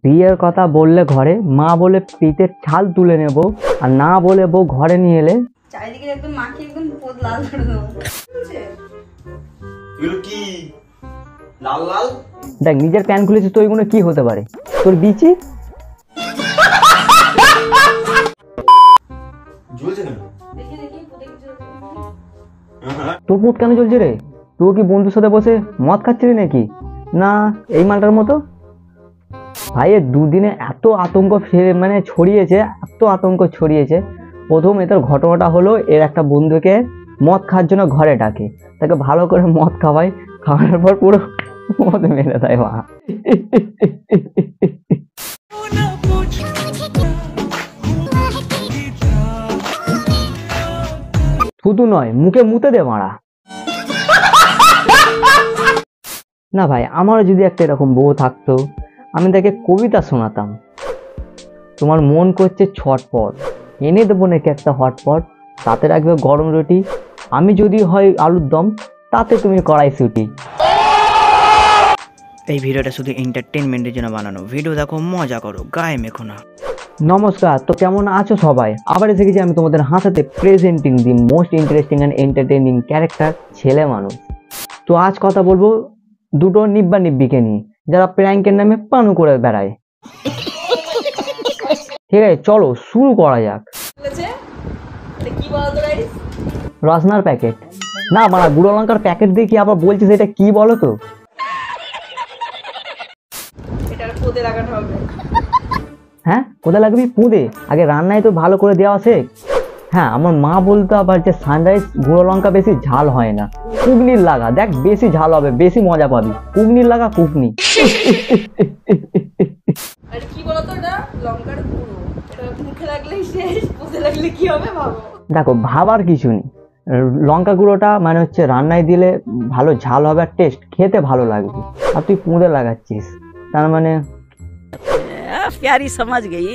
বিয়ের কথা বললে ঘরে মা বলে পিঠের ছাল তুলে নেব, আর না বলে বউ ঘরে নিয়ে এলে চারিদিকে একদম মাখি একদম পোদ লাল করে দেবো। এগুলো কি লাল লাল? দেখ নিজের প্যান খুলেছিস তো, ওইগুলো কি হতে পারে? তোর বিচি জ্বলছে না? দেখি দেখি পোদে কিছু তোর মুখ কেন চলছে রে? তুই কি বন্ধুর সাথে বসে মদ খাচ্ছিলি নাকি? না এই মালটার মতো ভাই দুদিনে এত আতঙ্ক মানে ছড়িয়েছে, এত আতঙ্ক ছড়িয়েছে। প্রথম এটার ঘটনাটা হলো, এর একটা বন্ধুকে মদ খাওয়ার জন্য ঘরে ডাকে, তাকে ভালো করে মদ খাওয়ায়, খাওয়ানোর পর পুরো মদ মেরে দেয় মা। শুধু নয়, মুখে মুতে দে মারা। না ভাই, আমারও যদি একটা এরকম বউ থাকতো, আমি তাকে কবিতা শোনাতাম। তোমার মন করছে ছটপট, এনে দেবো নাকি একটা হটপট, তাতে রাখবে গরম রুটি, আমি যদি হয় আলুর দম, তাতে তুমি কড়াইশুঁটি। এই ভিডিওটা শুধু এন্টারটেনমেন্টের জন্য বানানো ভিডিও, দেখো মজা করো, গায়ে মেখো না। নমস্কার, তো কেমন আছো সবাই? আবার এসে গেছি আমি তোমাদের হাসাতে, presenting the most interesting and entertaining character, ছেলে মানুষ। তো আজ কথা বলবো দুটো নিব্বা নিব্বিকে নিয়ে, যারা প্র্যাঙ্কের নামে পানু করে বেড়ায়। ঠিক আছে, চলো শুরু করা যাক। বলেছে কি বলতো গাইস? রসনার প্যাকেট না, মানে গুঁড়ো লঙ্কার প্যাকেট দিয়ে কি আবার বলছিস এটা কি বলো তো? এটার পোদে লাগানো হবে। হ্যাঁ, কোথায় লাগবি? পুঁদে? আগে রান্নায় তো ভালো করে দেওয়া শেখ। হ্যাঁ, আমার মা বলতো আবার যে সানরাইজ গুঁড়ো লঙ্কা বেশি ঝাল হয় না, কুগনির লাগা, দেখ বেশি ঝাল হবে, বেশি মজা পাবি, কুগনির লাগা কুগনি। আর কি বলতো, এটা লঙ্কার গুঁড়ো, এটা মুখে লাগলেই শেষ, পোদে লাগলে কি হবে ভাবো। দেখো, ভাবার কিছু নেই, লঙ্কা গুঁড়োটা মানে হচ্ছে রান্নায় দিলে ভালো ঝাল হবে আর টেস্ট খেতে ভালো লাগবে, আর তুই পুঁদে লাগাচ্ছিস, তার মানে প্যারি সমাজ গেই।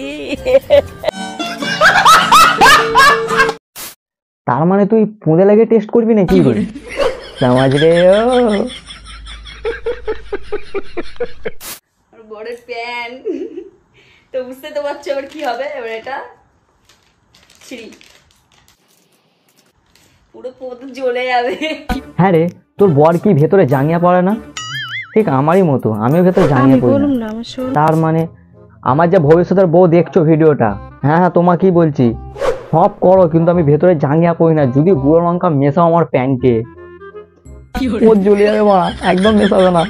তার মানে তুই পুঁদে লাগে টেস্ট করবি নাকি রে? সমাজ রে ও। আর বড়ের প্যান তো বুঝতে তো পারছো এবার কি হবে। এবার এটা ছিড়ি, পুরো পোদ জ্বলে যাবে। হ্যাঁ রে, তোর বর কি ভেতরে জাঙ্গিয়া পড়ে না? ঠিক আমারই মতো, আমিও ভেতরে জাঙ্গিয়া পড়ি না। তার মানে আমার যা ভবিষ্যতের বউ দেখছো ভিডিওটা, হ্যাঁ হ্যাঁ তোমাকেই বলছি, সব করো কিন্তু আমি ভেতরে জাঙ্গিয়া পড়ি না। যদি গুঁড়ো লঙ্কা মেশাও আমার প্যান্টে, ও জ্বলে যাবে মা, একদম মেশাবে না।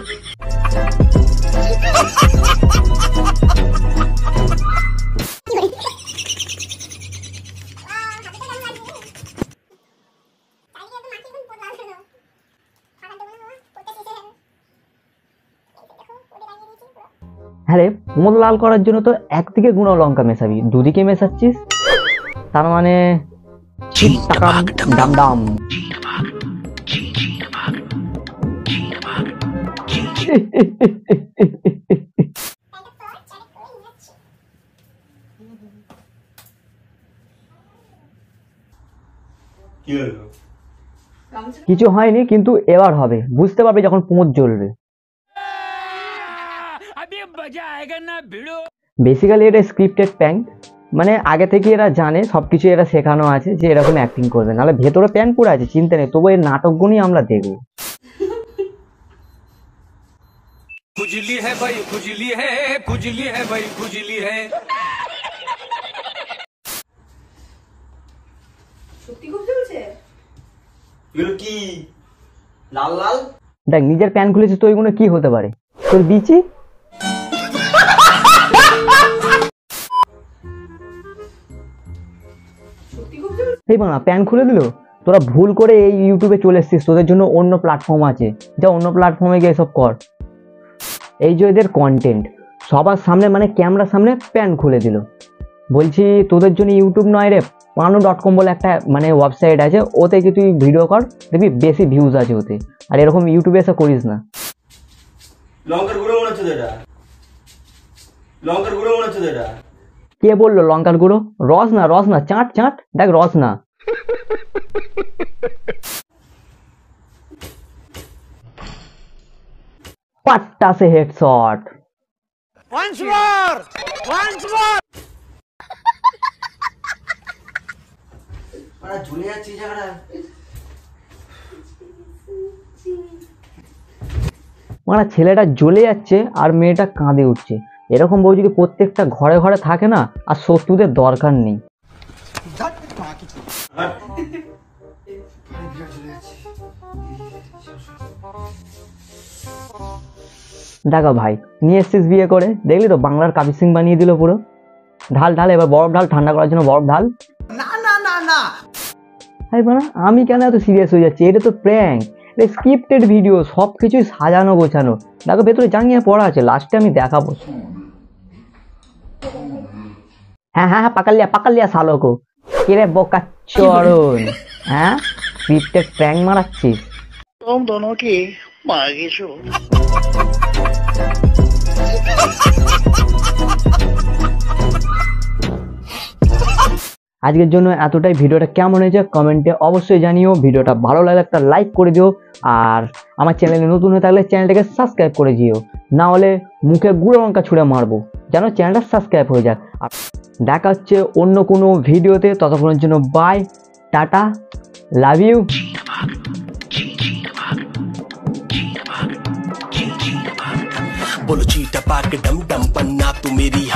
হ্যাঁ রে, পোঁদ লাল করার জন্য তো একদিকে গুঁড়ো লঙ্কা মেশাবি, দুদিকে মেশাচ্ছিস, তার মানে ডাম ডাম। কি হলো? কিছু হয়নি, কিন্তু এবার হবে, বুঝতে পারবে যখন পোঁদ জ্বলবে। বেসিক্যালি এটা স্ক্রিপ্টেড প্র্যাঙ্ক, মানে আগে থেকে এরা জানে, সবকিছু এরা শেখানো আছে যে এরকম অ্যাক্টিং করবে, নাহলে ভেতরে প্যান পড়ে আছে চিন্তা নেই, তবু এর নাটকগুলোই আমরা দেখবো। खुजली है भाई, खुजली है, खुजली है भाई, खुजली है। সত্যি খুব জ্বলছে। এগুলো কি লাল লাল? দেখ নিজের প্যান খুলেছিস তো, ওইগুলো কি হতে পারে? তোর বিচি? সত্যি খুব জ্বলছে। এই বানা প্যান খুলে দিল। তোরা ভুল করে এই ইউটিউবে চলে এসেছিস, তোদের জন্য অন্য প্ল্যাটফর্ম আছে, যা অন্য প্ল্যাটফর্মে গিয়ে সব কর। এই যে এদের কন্টেন্ট সবার সামনে, মানে ক্যামেরার সামনে প্যান খুলে দিল। বলছি তোদের জন্য ইউটিউব নয় রে, panu.com বলে একটা মানে ওয়েবসাইট আছে, ওতে কি তুই ভিডিও কর, দেখবি বেশি ভিউজ আছে ওতে, আর এরকম ইউটিউবে এসে করিস না। লঙ্কার গুঁড়ো মনে হচ্ছে তো এটা, লঙ্কার গুঁড়ো মনে হচ্ছে তো এটা। কে বললো লঙ্কার গুঁড়ো? রস না, রস না, চাট চাট, দেখ রস না। পাট্টা সে হেডশট। ঝুলে যাচ্ছি জায়গাটা। মানে ছেলেটা জ্বলে যাচ্ছে আর মেয়েটা কাঁদে উঠছে। এরকম বউ যদি প্রত্যেকটা ঘরে ঘরে থাকে না, আর শত্রুদের দরকার নেই। দেখো ভাই, নিয়ে এসছিস বিয়ে করে, দেখলি তো বাংলার কাবির সিং বানিয়ে দিল পুরো। ঢাল ঢাল, এবার বরফ ঢাল, ঠান্ডা করার জন্য বরফ ঢাল। আমি কেন এত সিরিয়াস হয়ে যাচ্ছি? এটা তো প্র্যাঙ্ক, এটা স্ক্রিপ্টেড ভিডিও, সব কিছুই সাজানো গোছানো। দেখো ভেতরে জাঙ্গিয়ে পড়া আছে, লাস্টে আমি দেখাবো। হ্যাঁ হ্যাঁ হ্যাঁ, পাকাল লিয়া সালোকো। কিরে বোকা চরণ, হ্যাঁ স্ক্রিপ্টেড প্র্যাঙ্ক মারাচ্ছিস? আজকের জন্য এতটাই। ভিডিওটা কেমন হয়েছে কমেন্টে অবশ্যই জানিও। ভিডিওটা ভালো লাগলে একটা লাইক করে দিও, আর আমার চ্যানেলে নতুন হয়ে থাকলে চ্যানেলটাকে সাবস্ক্রাইব করে দিও, না হলে মুখে গুঁড়ো লঙ্কা ছুঁড়ে মারবো, যেন চ্যানেলটা সাবস্ক্রাইব হয়ে যায়। আর দেখা হচ্ছে অন্য কোনো ভিডিওতে, ততক্ষণের জন্য বাই, টাটা, লাভ ইউ। बोलो चीटा पाक डम डम पन्ना तू मेरी